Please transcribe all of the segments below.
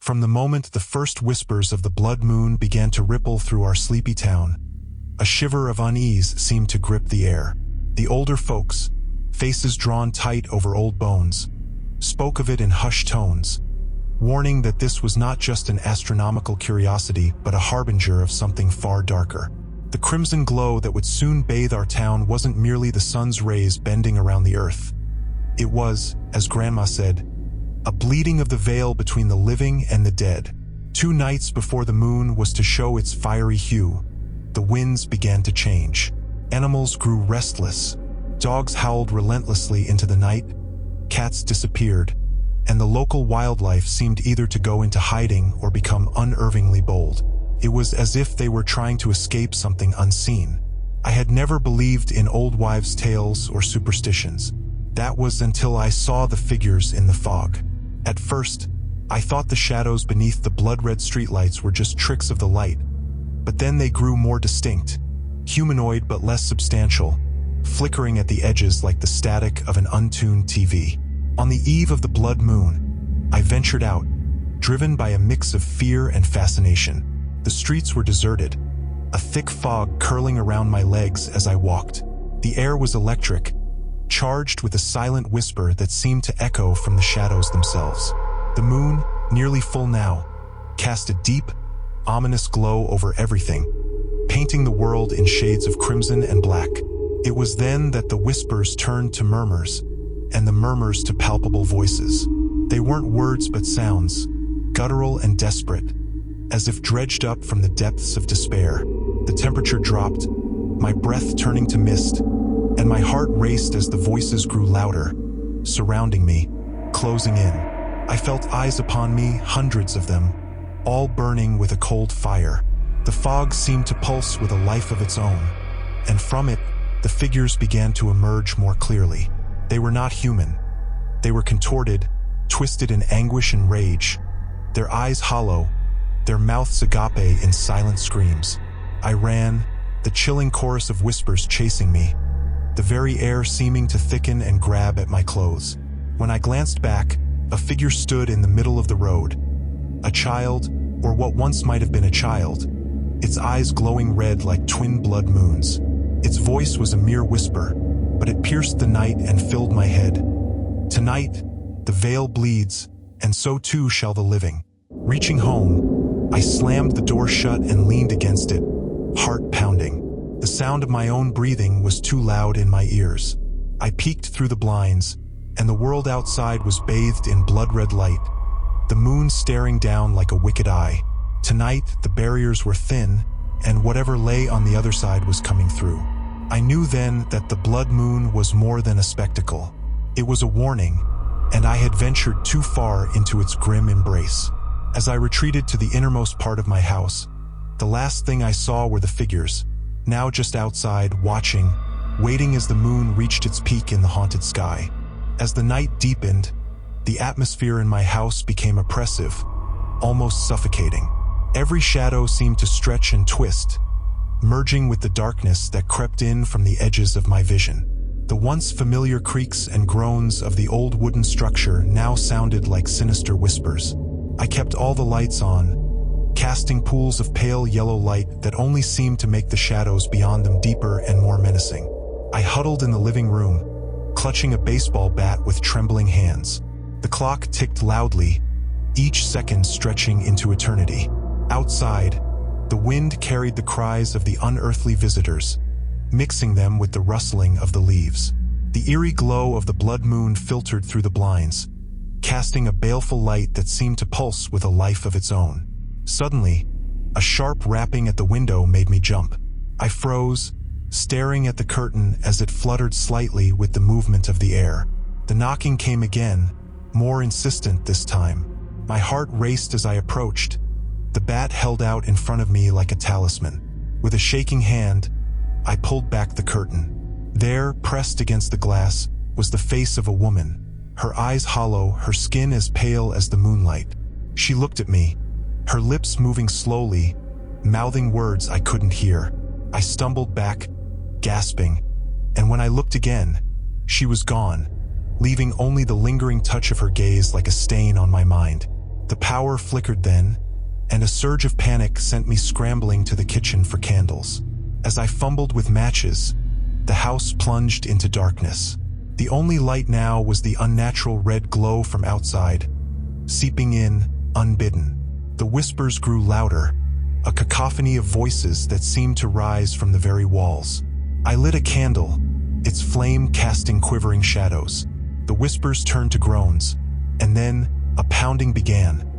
From the moment the first whispers of the blood moon began to ripple through our sleepy town, a shiver of unease seemed to grip the air. The older folks, faces drawn tight over old bones, spoke of it in hushed tones, warning that this was not just an astronomical curiosity but a harbinger of something far darker. The crimson glow that would soon bathe our town wasn't merely the sun's rays bending around the earth. It was, as Grandma said, a bleeding of the veil between the living and the dead. 2 nights before the moon was to show its fiery hue, the winds began to change. Animals grew restless. Dogs howled relentlessly into the night. Cats disappeared, and the local wildlife seemed either to go into hiding or become unervingly bold. It was as if they were trying to escape something unseen. I had never believed in old wives' tales or superstitions. That was until I saw the figures in the fog. At first, I thought the shadows beneath the blood-red streetlights were just tricks of the light, but then they grew more distinct, humanoid but less substantial, flickering at the edges like the static of an untuned TV. On the eve of the blood moon, I ventured out, driven by a mix of fear and fascination. The streets were deserted, a thick fog curling around my legs as I walked. The air was electric, charged with a silent whisper that seemed to echo from the shadows themselves. The moon, nearly full now, cast a deep, ominous glow over everything, painting the world in shades of crimson and black. It was then that the whispers turned to murmurs, and the murmurs to palpable voices. They weren't words but sounds, guttural and desperate, as if dredged up from the depths of despair. The temperature dropped, my breath turning to mist, and my heart raced as the voices grew louder, surrounding me, closing in. I felt eyes upon me, hundreds of them, all burning with a cold fire. The fog seemed to pulse with a life of its own, and from it, the figures began to emerge more clearly. They were not human. They were contorted, twisted in anguish and rage, their eyes hollow, their mouths agape in silent screams. I ran, the chilling chorus of whispers chasing me, the very air seeming to thicken and grab at my clothes. When I glanced back, a figure stood in the middle of the road. A child, or what once might have been a child, its eyes glowing red like twin blood moons. Its voice was a mere whisper, but it pierced the night and filled my head. Tonight, the veil bleeds, and so too shall the living. Reaching home, I slammed the door shut and leaned against it, heart pounding. The sound of my own breathing was too loud in my ears. I peeked through the blinds, and the world outside was bathed in blood-red light, the moon staring down like a wicked eye. Tonight, the barriers were thin, and whatever lay on the other side was coming through. I knew then that the blood moon was more than a spectacle. It was a warning, and I had ventured too far into its grim embrace. As I retreated to the innermost part of my house, the last thing I saw were the figures, now just outside, watching, waiting as the moon reached its peak in the haunted sky. As the night deepened, the atmosphere in my house became oppressive, almost suffocating. Every shadow seemed to stretch and twist, merging with the darkness that crept in from the edges of my vision. The once familiar creaks and groans of the old wooden structure now sounded like sinister whispers. I kept all the lights on, casting pools of pale yellow light that only seemed to make the shadows beyond them deeper and more menacing. I huddled in the living room, clutching a baseball bat with trembling hands. The clock ticked loudly, each second stretching into eternity. Outside, the wind carried the cries of the unearthly visitors, mixing them with the rustling of the leaves. The eerie glow of the blood moon filtered through the blinds, casting a baleful light that seemed to pulse with a life of its own. Suddenly, a sharp rapping at the window made me jump. I froze, staring at the curtain as it fluttered slightly with the movement of the air. The knocking came again, more insistent this time. My heart raced as I approached, the bat held out in front of me like a talisman. With a shaking hand, I pulled back the curtain. There, pressed against the glass, was the face of a woman, her eyes hollow, her skin as pale as the moonlight. She looked at me, her lips moving slowly, mouthing words I couldn't hear. I stumbled back, gasping, and when I looked again, she was gone, leaving only the lingering touch of her gaze like a stain on my mind. The power flickered then, and a surge of panic sent me scrambling to the kitchen for candles. As I fumbled with matches, the house plunged into darkness. The only light now was the unnatural red glow from outside, seeping in, unbidden. The whispers grew louder, a cacophony of voices that seemed to rise from the very walls. I lit a candle, its flame casting quivering shadows. The whispers turned to groans, and then a pounding began.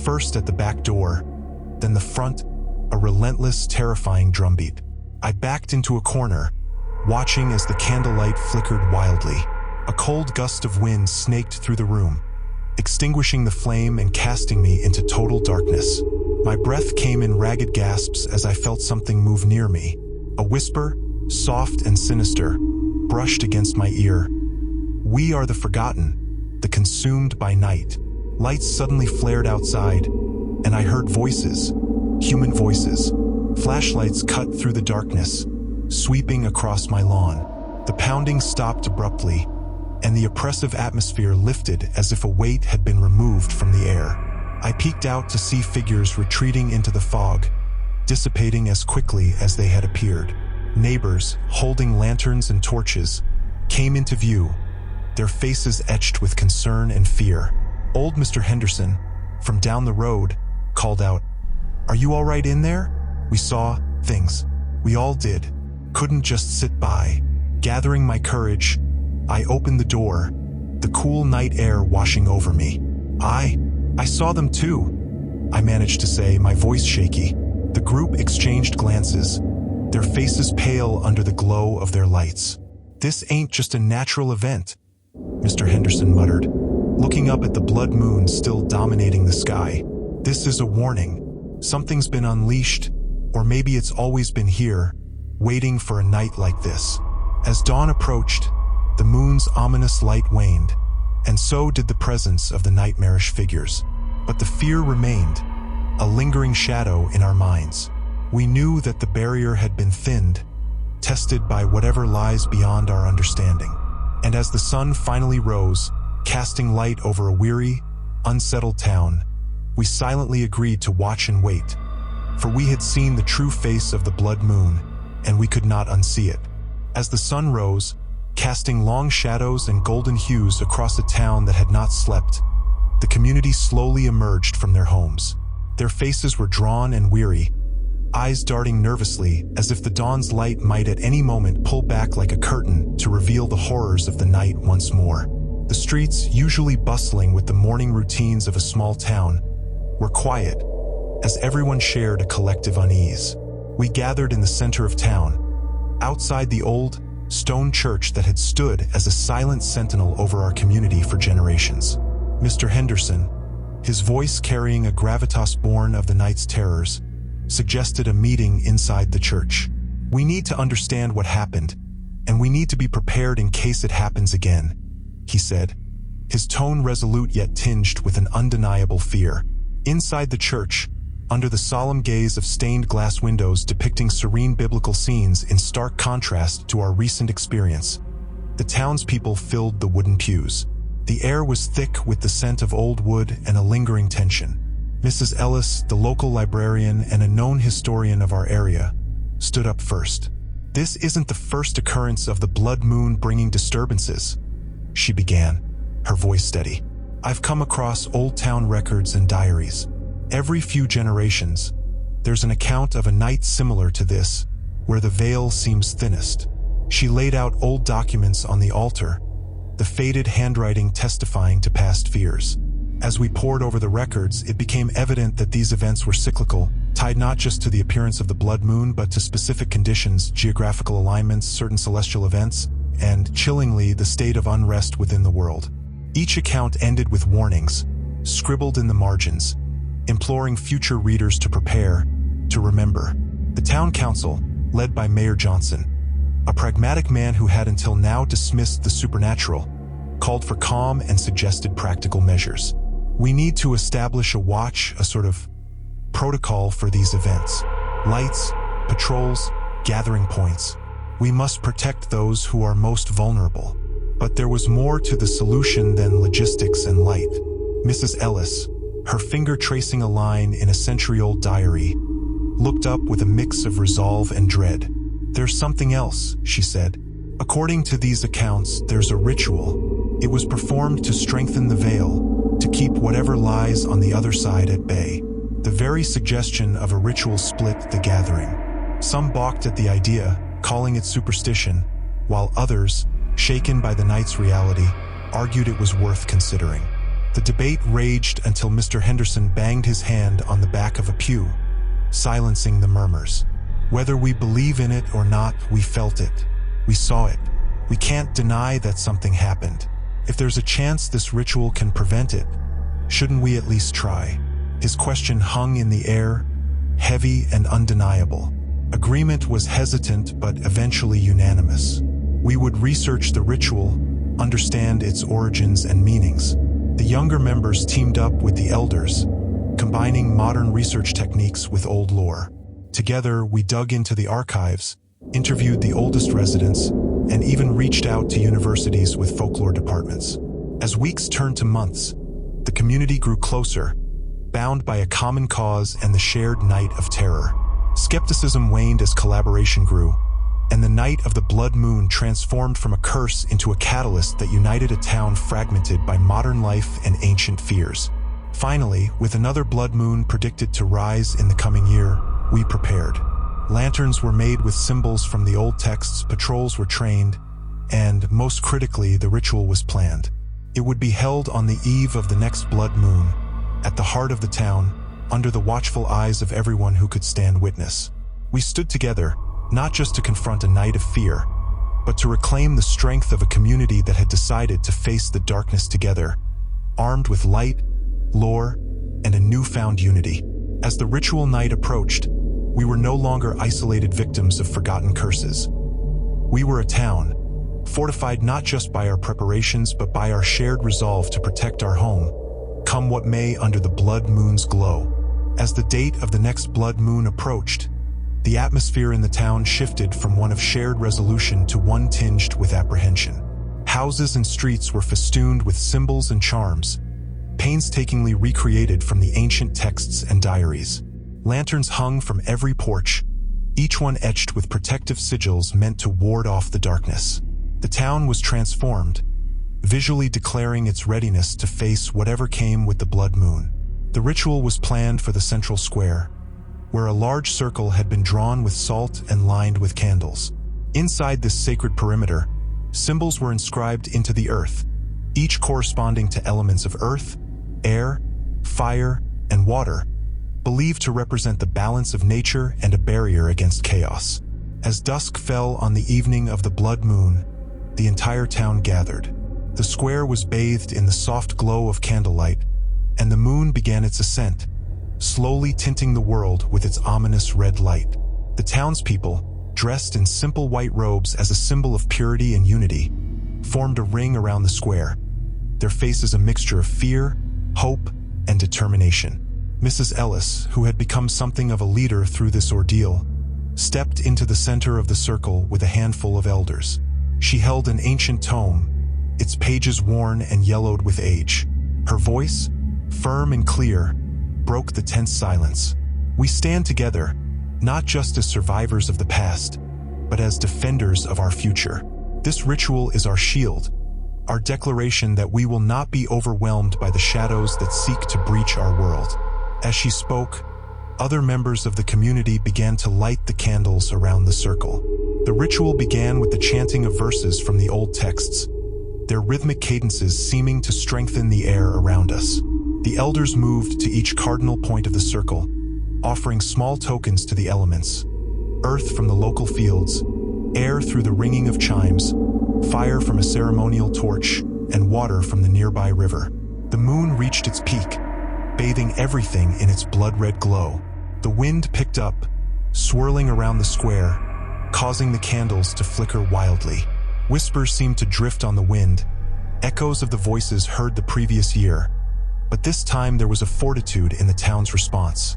First at the back door, then the front, a relentless, terrifying drumbeat. I backed into a corner, watching as the candlelight flickered wildly. A cold gust of wind snaked through the room, extinguishing the flame and casting me into total darkness. My breath came in ragged gasps as I felt something move near me. A whisper, soft and sinister, brushed against my ear. "We are the forgotten, the consumed by night." Lights suddenly flared outside, and I heard voices, human voices. Flashlights cut through the darkness, sweeping across my lawn. The pounding stopped abruptly, and the oppressive atmosphere lifted as if a weight had been removed from the air. I peeked out to see figures retreating into the fog, dissipating as quickly as they had appeared. Neighbors, holding lanterns and torches, came into view, their faces etched with concern and fear. Old Mr. Henderson, from down the road, called out, "Are you all right in there?" We saw things. We all did. Couldn't just sit by. Gathering my courage, I opened the door, the cool night air washing over me. I saw them too," I managed to say, my voice shaky. The group exchanged glances, their faces pale under the glow of their lights. "This ain't just a natural event," Mr. Henderson muttered, looking up at the blood moon still dominating the sky. "This is a warning. Something's been unleashed, or maybe it's always been here, waiting for a night like this." As dawn approached, the moon's ominous light waned, and so did the presence of the nightmarish figures. But the fear remained, a lingering shadow in our minds. We knew that the barrier had been thinned, tested by whatever lies beyond our understanding. And as the sun finally rose, casting light over a weary, unsettled town, we silently agreed to watch and wait, for we had seen the true face of the blood moon, and we could not unsee it. As the sun rose, casting long shadows and golden hues across a town that had not slept, the community slowly emerged from their homes. Their faces were drawn and weary, eyes darting nervously as if the dawn's light might at any moment pull back like a curtain to reveal the horrors of the night once more. The streets, usually bustling with the morning routines of a small town, were quiet, as everyone shared a collective unease. We gathered in the center of town, outside the old, stone church that had stood as a silent sentinel over our community for generations. Mr. Henderson, his voice carrying a gravitas born of the night's terrors, suggested a meeting inside the church. "We need to understand what happened, and we need to be prepared in case it happens again," he said, his tone resolute yet tinged with an undeniable fear. Inside the church, under the solemn gaze of stained glass windows depicting serene biblical scenes in stark contrast to our recent experience, the townspeople filled the wooden pews. The air was thick with the scent of old wood and a lingering tension. Mrs. Ellis, the local librarian and a known historian of our area, stood up first. "This isn't the first occurrence of the blood moon bringing disturbances," she began, her voice steady. "I've come across old town records and diaries. Every few generations, there's an account of a night similar to this, where the veil seems thinnest." She laid out old documents on the altar, the faded handwriting testifying to past fears. As we pored over the records, it became evident that these events were cyclical, tied not just to the appearance of the blood moon but to specific conditions, geographical alignments, certain celestial events, and, chillingly, the state of unrest within the world. Each account ended with warnings, scribbled in the margins, imploring future readers to prepare, to remember. The town council, led by Mayor Johnson, a pragmatic man who had until now dismissed the supernatural, called for calm and suggested practical measures. "We need to establish a watch, a sort of protocol for these events. Lights, patrols, gathering points. We must protect those who are most vulnerable." But there was more to the solution than logistics and light. Mrs. Ellis, her finger tracing a line in a century-old diary, looked up with a mix of resolve and dread. "There's something else," she said. "According to these accounts, there's a ritual. It was performed to strengthen the veil, to keep whatever lies on the other side at bay." The very suggestion of a ritual split the gathering. Some balked at the idea, calling it superstition, while others, shaken by the night's reality, argued it was worth considering. The debate raged until Mr. Henderson banged his hand on the back of a pew, silencing the murmurs. "Whether we believe in it or not, we felt it. We saw it. We can't deny that something happened. If there's a chance this ritual can prevent it, shouldn't we at least try?" His question hung in the air, heavy and undeniable. Agreement was hesitant but eventually unanimous. We would research the ritual, understand its origins and meanings. The younger members teamed up with the elders, combining modern research techniques with old lore. Together, we dug into the archives, interviewed the oldest residents, and even reached out to universities with folklore departments. As weeks turned to months, the community grew closer, bound by a common cause and the shared night of terror. Skepticism waned as collaboration grew, and the night of the blood moon transformed from a curse into a catalyst that united a town fragmented by modern life and ancient fears. Finally, with another blood moon predicted to rise in the coming year, we prepared. Lanterns were made with symbols from the old texts, patrols were trained, and, most critically, the ritual was planned. It would be held on the eve of the next blood moon, at the heart of the town, under the watchful eyes of everyone who could stand witness. We stood together, not just to confront a night of fear, but to reclaim the strength of a community that had decided to face the darkness together, armed with light, lore, and a newfound unity. As the ritual night approached, we were no longer isolated victims of forgotten curses. We were a town, fortified not just by our preparations but by our shared resolve to protect our home, come what may under the blood moon's glow. As the date of the next blood moon approached, the atmosphere in the town shifted from one of shared resolution to one tinged with apprehension. Houses and streets were festooned with symbols and charms, painstakingly recreated from the ancient texts and diaries. Lanterns hung from every porch, each one etched with protective sigils meant to ward off the darkness. The town was transformed, visually declaring its readiness to face whatever came with the blood moon. The ritual was planned for the central square, where a large circle had been drawn with salt and lined with candles. Inside this sacred perimeter, symbols were inscribed into the earth, each corresponding to elements of earth, air, fire, and water, believed to represent the balance of nature and a barrier against chaos. As dusk fell on the evening of the blood moon, the entire town gathered. The square was bathed in the soft glow of candlelight, and the moon began its ascent, slowly tinting the world with its ominous red light. The townspeople, dressed in simple white robes as a symbol of purity and unity, formed a ring around the square, their faces a mixture of fear, hope, and determination. Mrs. Ellis, who had become something of a leader through this ordeal, stepped into the center of the circle with a handful of elders. She held an ancient tome, its pages worn and yellowed with age. Her voice, firm and clear, broke the tense silence. "We stand together, not just as survivors of the past, but as defenders of our future. This ritual is our shield, our declaration that we will not be overwhelmed by the shadows that seek to breach our world." As she spoke, other members of the community began to light the candles around the circle. The ritual began with the chanting of verses from the old texts, their rhythmic cadences seeming to strengthen the air around us. The elders moved to each cardinal point of the circle, offering small tokens to the elements: earth from the local fields, air through the ringing of chimes, fire from a ceremonial torch, and water from the nearby river. The moon reached its peak, bathing everything in its blood-red glow. The wind picked up, swirling around the square, causing the candles to flicker wildly. Whispers seemed to drift on the wind, echoes of the voices heard the previous year, but this time there was a fortitude in the town's response.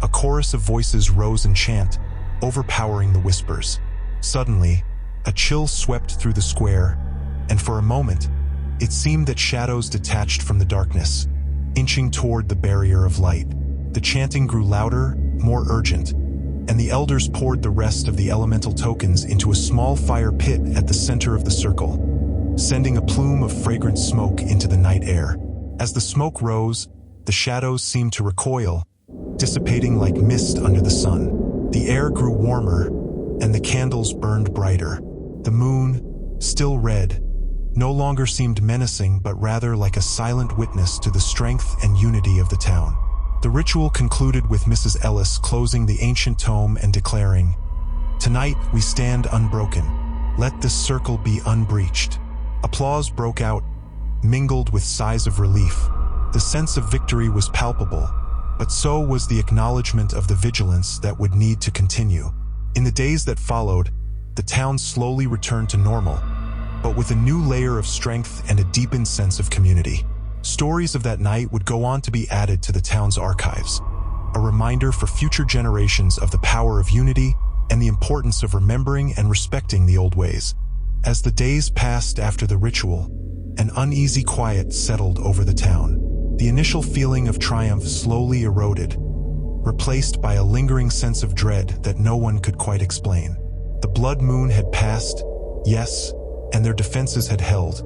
A chorus of voices rose in chant, overpowering the whispers. Suddenly, a chill swept through the square, and for a moment, it seemed that shadows detached from the darkness, inching toward the barrier of light. The chanting grew louder, more urgent, and the elders poured the rest of the elemental tokens into a small fire pit at the center of the circle, sending a plume of fragrant smoke into the night air. As the smoke rose, the shadows seemed to recoil, dissipating like mist under the sun. The air grew warmer, and the candles burned brighter. The moon, still red, no longer seemed menacing but rather like a silent witness to the strength and unity of the town. The ritual concluded with Mrs. Ellis closing the ancient tome and declaring, "Tonight we stand unbroken. Let this circle be unbreached." Applause broke out, mingled with sighs of relief. The sense of victory was palpable, but so was the acknowledgement of the vigilance that would need to continue. In the days that followed, the town slowly returned to normal, but with a new layer of strength and a deepened sense of community. Stories of that night would go on to be added to the town's archives, a reminder for future generations of the power of unity and the importance of remembering and respecting the old ways. As the days passed after the ritual, an uneasy quiet settled over the town. The initial feeling of triumph slowly eroded, replaced by a lingering sense of dread that no one could quite explain. The blood moon had passed, yes, and their defenses had held,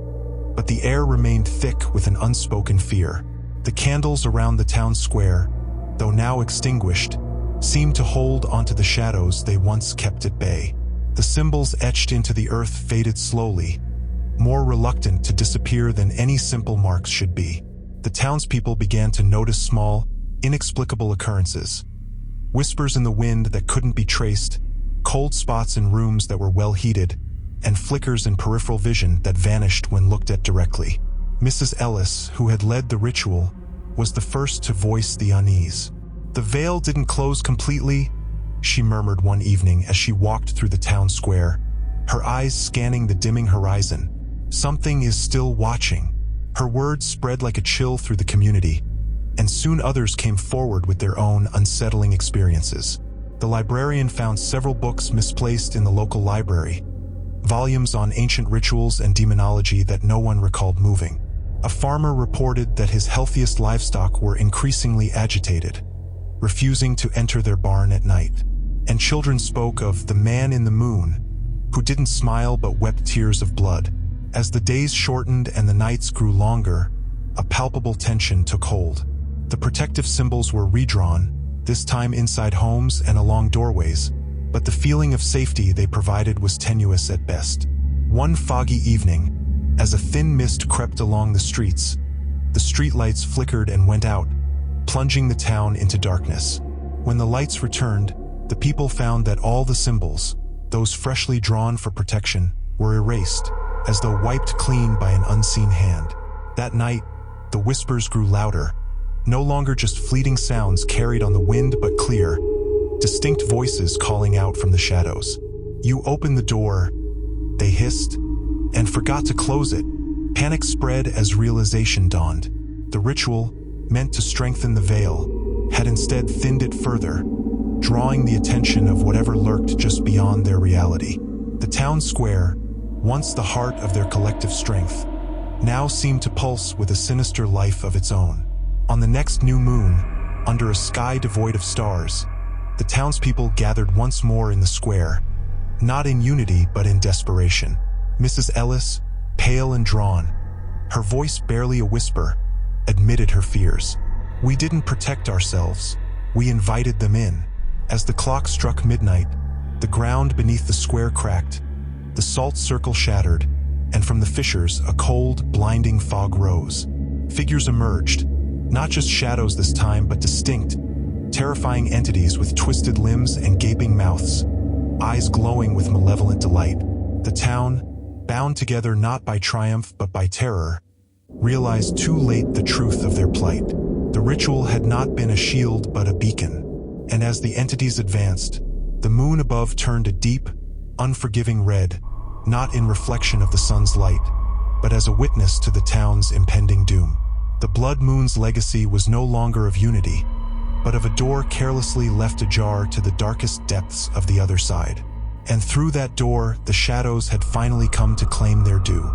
but the air remained thick with an unspoken fear. The candles around the town square, though now extinguished, seemed to hold onto the shadows they once kept at bay. The symbols etched into the earth faded slowly, more reluctant to disappear than any simple marks should be. The townspeople began to notice small, inexplicable occurrences. Whispers in the wind that couldn't be traced, cold spots in rooms that were well heated, and flickers in peripheral vision that vanished when looked at directly. Mrs. Ellis, who had led the ritual, was the first to voice the unease. "The veil didn't close completely," she murmured one evening as she walked through the town square, her eyes scanning the dimming horizon. "Something is still watching." Her words spread like a chill through the community, and soon others came forward with their own unsettling experiences. The librarian found several books misplaced in the local library, volumes on ancient rituals and demonology that no one recalled moving. A farmer reported that his healthiest livestock were increasingly agitated, refusing to enter their barn at night. And children spoke of the man in the moon, who didn't smile but wept tears of blood. As the days shortened and the nights grew longer, a palpable tension took hold. The protective symbols were redrawn, this time inside homes and along doorways, but the feeling of safety they provided was tenuous at best. One foggy evening, as a thin mist crept along the streets, the streetlights flickered and went out, plunging the town into darkness. When the lights returned, the people found that all the symbols, those freshly drawn for protection, were erased, as though wiped clean by an unseen hand. That night, the whispers grew louder, no longer just fleeting sounds carried on the wind but clear, distinct voices calling out from the shadows. "You opened the door," they hissed, "and forgot to close it." Panic spread as realization dawned. The ritual, meant to strengthen the veil, had instead thinned it further, drawing the attention of whatever lurked just beyond their reality. The town square, once the heart of their collective strength, now seemed to pulse with a sinister life of its own. On the next new moon, under a sky devoid of stars, the townspeople gathered once more in the square, not in unity but in desperation. Mrs. Ellis, pale and drawn, her voice barely a whisper, admitted her fears. "We didn't protect ourselves, we invited them in." As the clock struck midnight, the ground beneath the square cracked, the salt circle shattered, and from the fissures a cold, blinding fog rose. Figures emerged, not just shadows this time but distinct, terrifying entities with twisted limbs and gaping mouths, eyes glowing with malevolent delight. The town, bound together not by triumph but by terror, realized too late the truth of their plight. The ritual had not been a shield but a beacon, and as the entities advanced, the moon above turned a deep, unforgiving red, not in reflection of the sun's light, but as a witness to the town's impending doom. The blood moon's legacy was no longer of unity, but of a door carelessly left ajar to the darkest depths of the other side. And through that door, the shadows had finally come to claim their due.